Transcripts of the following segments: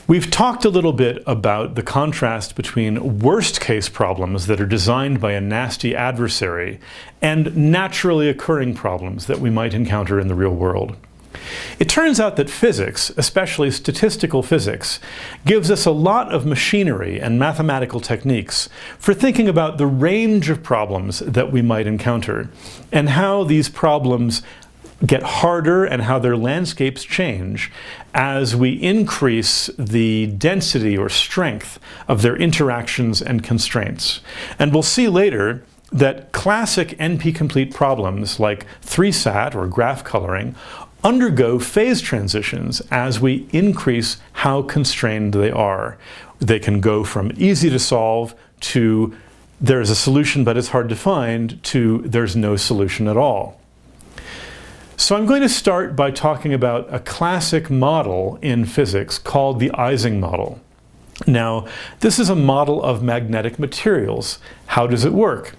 We've talked a little bit about the contrast between worst-case problems that are designed by a nasty adversary and naturally occurring problems that we might encounter in the real world. It turns out that physics, especially statistical physics, gives us a lot of machinery and mathematical techniques for thinking about the range of problems that we might encounter and how these problems get harder and how their landscapes change as we increase the density or strength of their interactions and constraints. And we'll see later that classic NP-complete problems like 3-SAT or graph coloring undergo phase transitions as we increase how constrained they are. They can go from easy to solve to there's a solution but it's hard to find to there's no solution at all. So I'm going to start by talking about a classic model in physics called the Ising model. Now, this is a model of magnetic materials. How does it work?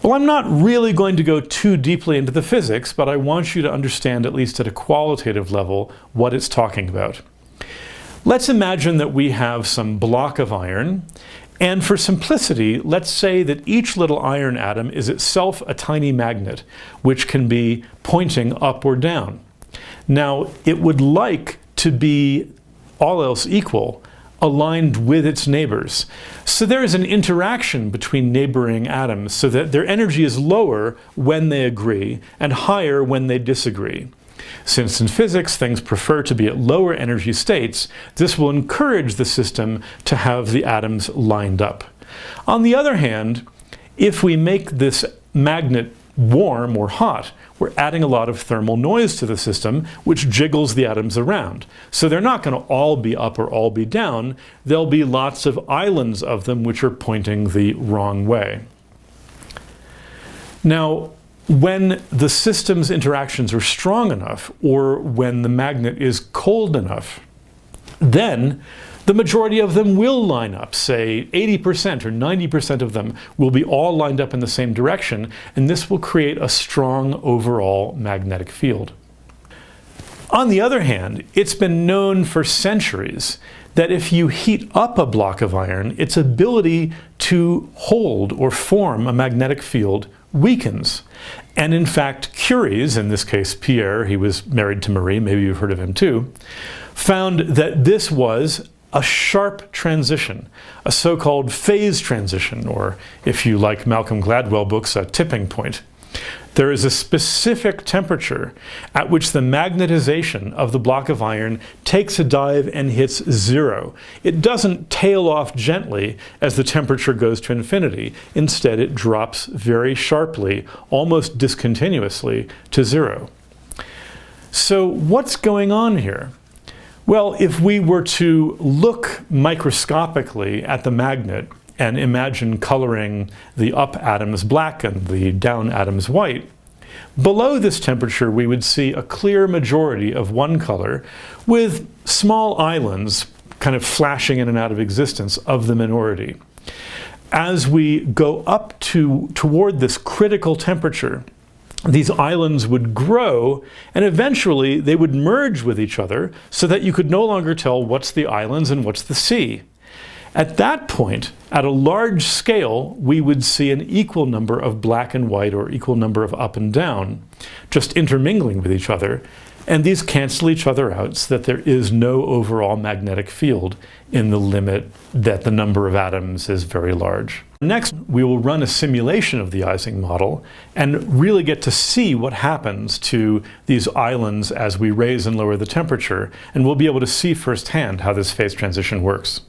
Well, I'm not really going to go too deeply into the physics, but I want you to understand, at least at a qualitative level, what it's talking about. Let's imagine that we have some block of iron, and for simplicity, let's say that each little iron atom is itself a tiny magnet, which can be pointing up or down. Now, it would like to be, all else equal, aligned with its neighbors. So there is an interaction between neighboring atoms so that their energy is lower when they agree and higher when they disagree. Since in physics things prefer to be at lower energy states, this will encourage the system to have the atoms lined up. On the other hand, if we make this magnet warm or hot, we're adding a lot of thermal noise to the system, which jiggles the atoms around. So they're not going to all be up or all be down. There'll be lots of islands of them which are pointing the wrong way. Now, when the system's interactions are strong enough, or when the magnet is cold enough, then the majority of them will line up. Say 80% or 90% of them will be all lined up in the same direction, and this will create a strong overall magnetic field. On the other hand, it's been known for centuries that if you heat up a block of iron, its ability to hold or form a magnetic field weakens. And in fact, Curie's, in this case Pierre, he was married to Marie, maybe you've heard of him too, found that this was a sharp transition, a so-called phase transition, or if you like Malcolm Gladwell books, a tipping point. There is a specific temperature at which the magnetization of the block of iron takes a dive and hits zero. It doesn't tail off gently as the temperature goes to infinity. Instead, it drops very sharply, almost discontinuously, to zero. So what's going on here? Well, if we were to look microscopically at the magnet and imagine coloring the up atoms black and the down atoms white, below this temperature we would see a clear majority of one color with small islands kind of flashing in and out of existence of the minority. As we go up toward this critical temperature, these islands would grow and eventually they would merge with each other so that you could no longer tell what's the islands and what's the sea. At that point, at a large scale, we would see an equal number of black and white or equal number of up and down, just intermingling with each other, and these cancel each other out so that there is no overall magnetic field in the limit that the number of atoms is very large. Next, we will run a simulation of the Ising model and really get to see what happens to these islands as we raise and lower the temperature, and we'll be able to see firsthand how this phase transition works.